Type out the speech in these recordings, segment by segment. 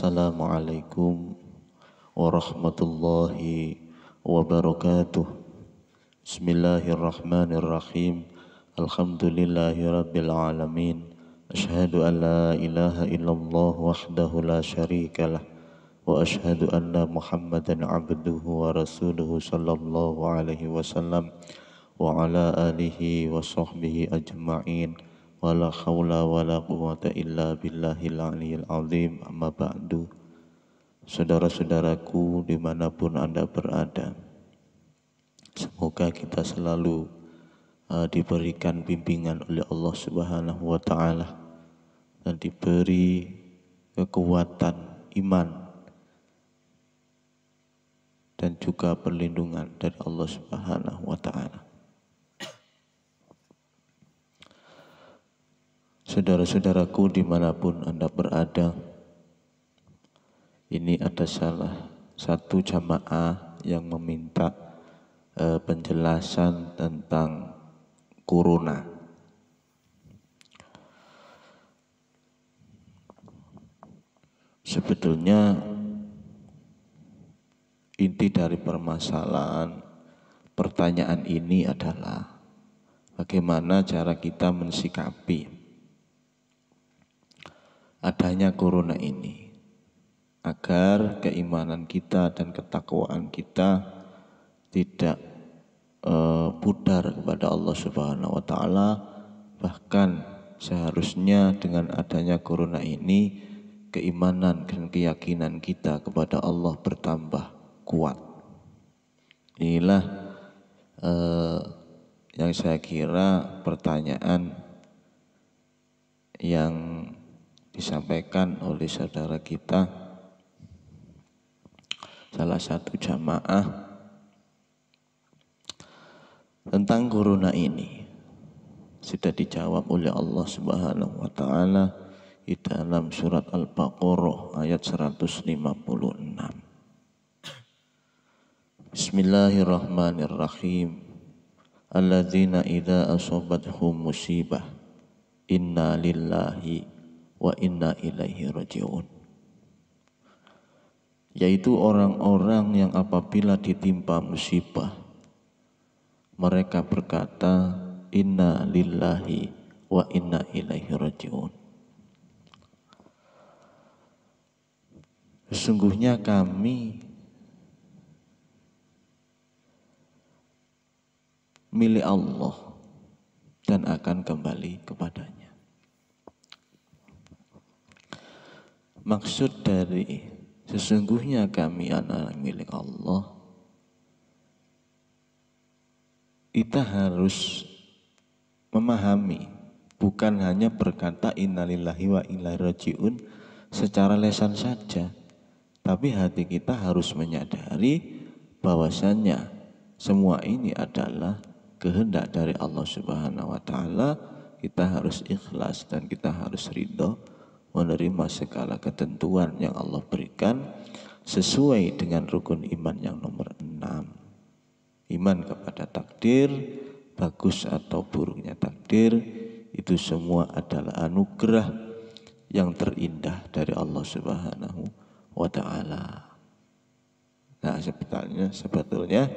Assalamualaikum warahmatullahi wabarakatuh. Bismillahirrahmanirrahim. Alhamdulillahi rabbil alamin. Ashhadu an la ilaha illallah wahdahu la syarikalah wa ashhadu anna Muhammadan abduhu wa rasuluhu sallallahu alaihi wasallam wa ala alihi wa sahbihi ajma'in. Wala hawla wala quwwata illa billahil aliyil azim. Amma ba'du. Saudara-saudaraku dimanapun Anda berada, semoga kita selalu diberikan bimbingan oleh Allah Subhanahu wa ta'ala dan diberi kekuatan iman dan juga perlindungan dari Allah Subhanahu wa ta'ala. Saudara-saudaraku dimanapun Anda berada, ini ada salah satu jamaah yang meminta penjelasan tentang corona. Sebetulnya inti dari permasalahan pertanyaan ini adalah bagaimana cara kita mensikapi adanya corona ini agar keimanan kita dan ketakwaan kita tidak pudar kepada Allah Subhanahu wa ta'ala. Bahkan seharusnya dengan adanya corona ini keimanan dan keyakinan kita kepada Allah bertambah kuat. Inilah yang saya kira pertanyaan yang disampaikan oleh saudara kita, salah satu jamaah, tentang corona ini. Sudah dijawab oleh Allah Subhanahu wa ta'ala di dalam surat Al-Baqarah ayat 156. Bismillahirrahmanirrahim. Alladzina idza asabathum musibah inna lillahi wa inna ilaihi raji'un. Yaitu orang-orang yang apabila ditimpa musibah mereka berkata inna lillahi wa inna ilaihi raji'un. Sesungguhnya kami milik Allah dan akan kembali kepadanya. Maksud dari sesungguhnya kami adalah milik Allah, kita harus memahami, bukan hanya berkata innalillahi wa inna ilaihi raji'un secara lisan saja, tapi hati kita harus menyadari bahwasannya semua ini adalah kehendak dari Allah Subhanahu wa ta'ala. Kita harus ikhlas dan kita harus ridho menerima segala ketentuan yang Allah berikan sesuai dengan rukun iman yang nomor 6. Iman kepada takdir, bagus atau buruknya takdir, itu semua adalah anugerah yang terindah dari Allah Subhanahu wa ta'ala. Nah, sebetulnya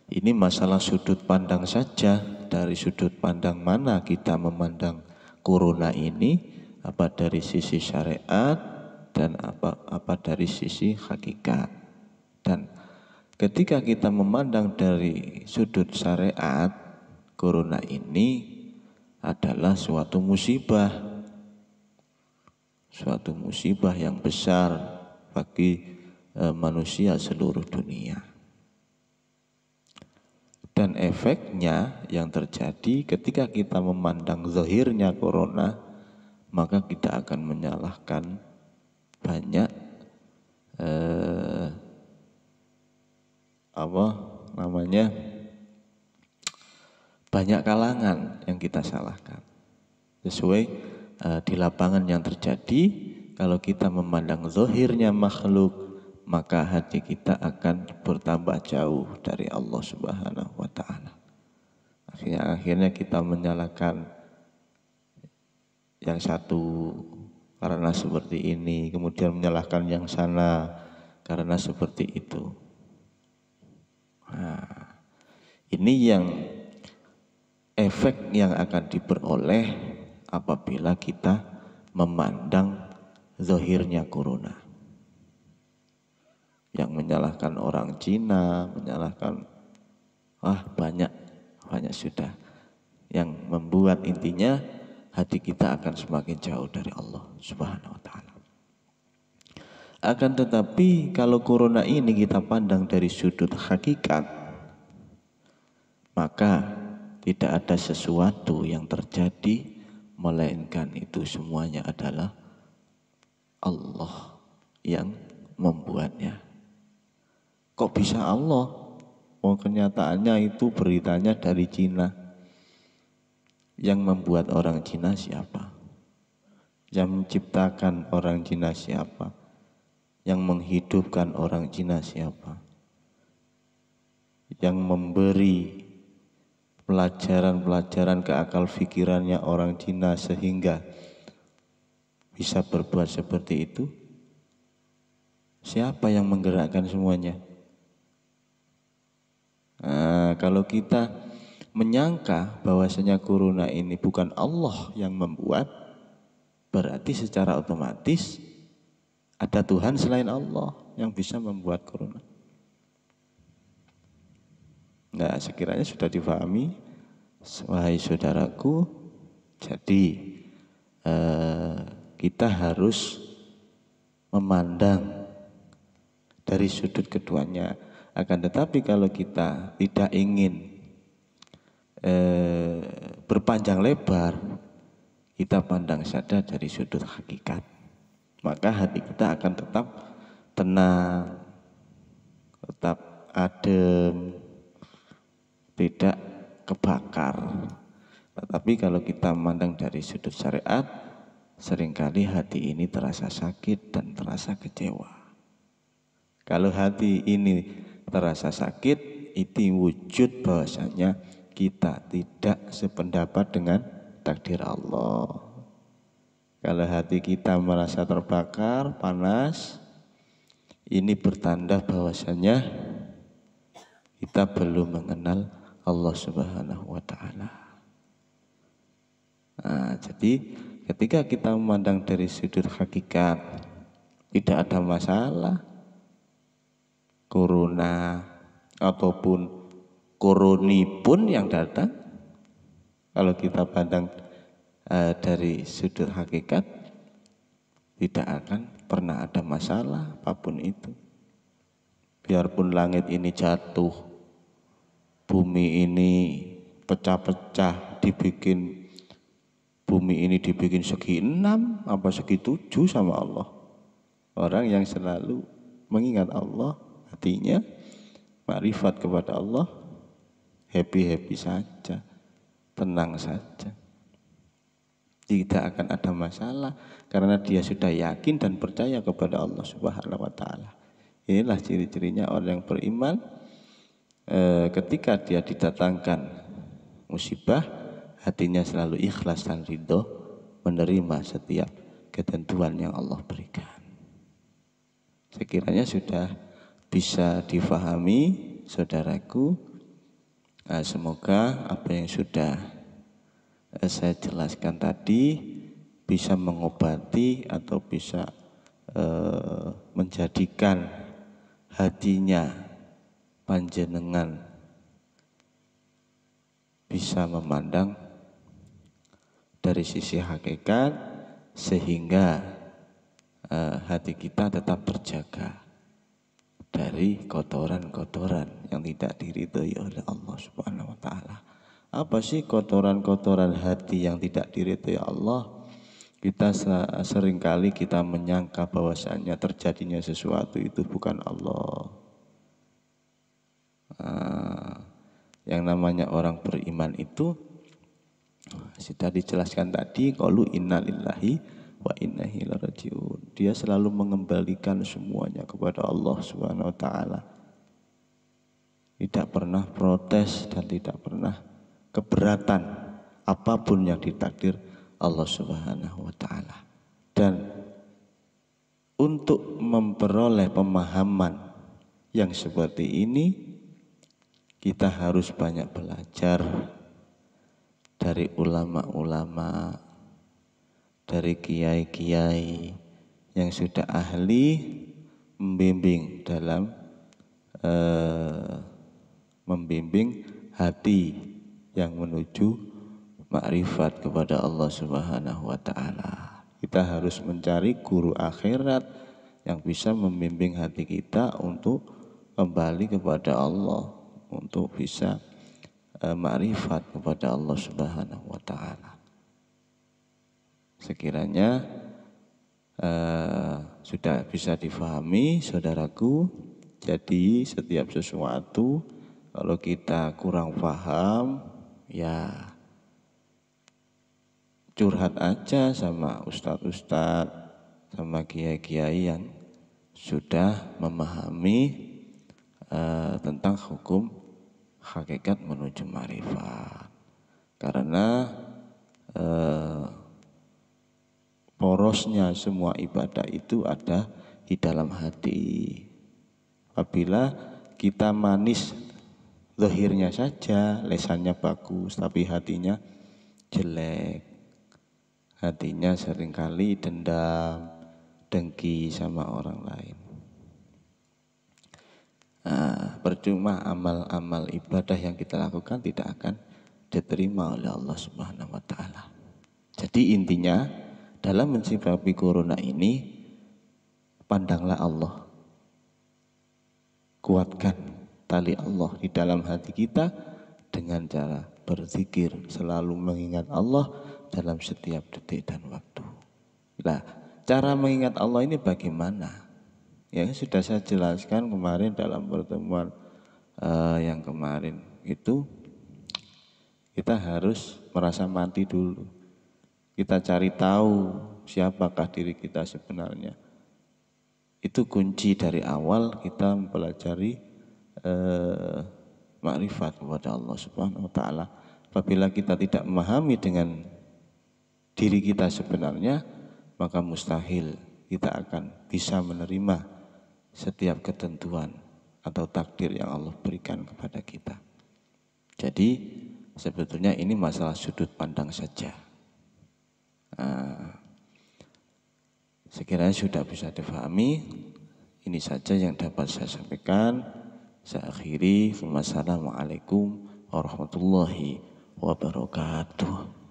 ini masalah sudut pandang saja. Dari sudut pandang mana kita memandang corona ini, apa dari sisi syariat dan apa dari sisi hakikat. Dan ketika kita memandang dari sudut syariat, corona ini adalah suatu musibah yang besar bagi manusia seluruh dunia. Dan efeknya yang terjadi ketika kita memandang zahirnya corona, maka kita akan menyalahkan banyak banyak kalangan yang kita salahkan. Sesuai di lapangan yang terjadi, kalau kita memandang zahirnya makhluk, maka hati kita akan bertambah jauh dari Allah Subhanahu wa ta'ala. Akhirnya kita menyalahkan yang satu karena seperti ini, kemudian menyalahkan yang sana karena seperti itu. Nah, ini yang efek yang akan diperoleh apabila kita memandang zahirnya corona. Yang menyalahkan orang Cina, menyalahkan banyak sudah. Yang membuat intinya hati kita akan semakin jauh dari Allah Subhanahu wa taala. Akan tetapi kalau corona ini kita pandang dari sudut hakikat, maka tidak ada sesuatu yang terjadi melainkan itu semuanya adalah Allah yang membuatnya. Kok bisa Allah? Oh, kenyataannya itu beritanya dari Cina. Yang membuat orang Cina siapa? Yang menciptakan orang Cina siapa? Yang menghidupkan orang Cina siapa? Yang memberi pelajaran-pelajaran ke akal pikirannya orang Cina sehingga bisa berbuat seperti itu? Siapa yang menggerakkan semuanya? Nah, kalau kita menyangka bahwasanya corona ini bukan Allah yang membuat, berarti secara otomatis ada Tuhan selain Allah yang bisa membuat corona. Nah, sekiranya sudah difahami, wahai saudaraku, jadi kita harus memandang dari sudut keduanya. Akan tetapi kalau kita tidak ingin berpanjang lebar, kita pandang saja dari sudut hakikat, maka hati kita akan tetap tenang, tetap adem, tidak kebakar. Tetapi kalau kita memandang dari sudut syariat, seringkali hati ini terasa sakit dan terasa kecewa. Kalau hati ini terasa sakit, itu wujud bahwasanya kita tidak sependapat dengan takdir Allah. Kalau hati kita merasa terbakar, panas, ini bertanda bahwasanya kita belum mengenal Allah Subhanahu wa taala. Nah, jadi ketika kita memandang dari sudut hakikat, tidak ada masalah. Corona ataupun koroni pun yang datang, kalau kita pandang dari sudut hakikat, tidak akan pernah ada masalah apapun itu. Biarpun langit ini jatuh, bumi ini pecah-pecah, bumi ini dibikin segi 6 apa segi 7 sama Allah. Orang yang selalu mengingat Allah, hatinya makrifat kepada Allah, happy saja, tenang saja, tidak akan ada masalah karena dia sudah yakin dan percaya kepada Allah Subhanahu wa taala. Inilah ciri-cirinya orang yang beriman. Ketika dia didatangkan musibah, hatinya selalu ikhlas dan ridho menerima setiap ketentuan yang Allah berikan. Sekiranya sudah bisa difahami, saudaraku, semoga apa yang sudah saya jelaskan tadi bisa mengobati atau bisa menjadikan hatinya panjenengan bisa memandang dari sisi hakikat, sehingga hati kita tetap terjaga dari kotoran-kotoran yang tidak diridhoi oleh Allah Subhanahu wa taala. Apa sih kotoran-kotoran hati yang tidak diridhoi Allah? Kita seringkali kita menyangka bahwasanya terjadinya sesuatu itu bukan Allah. Yang namanya orang beriman itu sudah dijelaskan tadi, qalu innalillahi wa inna ilaihi rajiun. Dia selalu mengembalikan semuanya kepada Allah Subhanahu wa taala. Tidak pernah protes dan tidak pernah keberatan apapun yang ditakdir Allah Subhanahu wa taala. Dan untuk memperoleh pemahaman yang seperti ini, kita harus banyak belajar dari ulama-ulama, dari kiai-kiai yang sudah ahli membimbing dalam membimbing hati yang menuju makrifat kepada Allah Subhanahu wa taala. Kita harus mencari guru akhirat yang bisa membimbing hati kita untuk kembali kepada Allah, untuk bisa makrifat kepada Allah Subhanahu wa taala. Sekiranya sudah bisa difahami saudaraku, jadi setiap sesuatu kalau kita kurang paham, ya curhat aja sama ustadz-ustadz, sama kiai-kiai yang sudah memahami tentang hukum hakikat menuju ma'rifat. Karena porosnya semua ibadah itu ada di dalam hati. Apabila kita manis zahirnya saja, lesannya bagus, tapi hatinya jelek, hatinya seringkali dendam, dengki sama orang lain. Percuma amal-amal ibadah yang kita lakukan tidak akan diterima oleh Allah Subhanahu wa taala. Jadi intinya dalam mensikapi corona ini, pandanglah Allah. Kuatkan tali Allah di dalam hati kita dengan cara berzikir, selalu mengingat Allah dalam setiap detik dan waktu. Nah, cara mengingat Allah ini bagaimana? Ya sudah saya jelaskan kemarin dalam pertemuan yang kemarin itu, kita harus merasa mati dulu. Kita cari tahu siapakah diri kita sebenarnya. Itu kunci dari awal kita mempelajari makrifat kepada Allah Subhanahu wa taala. Apabila kita tidak memahami dengan diri kita sebenarnya, maka mustahil kita akan bisa menerima setiap ketentuan atau takdir yang Allah berikan kepada kita. Jadi sebetulnya ini masalah sudut pandang saja. Sekiranya sudah bisa difahami, ini saja yang dapat saya sampaikan. Saya akhiri. Wassalamualaikum warahmatullahi wabarakatuh.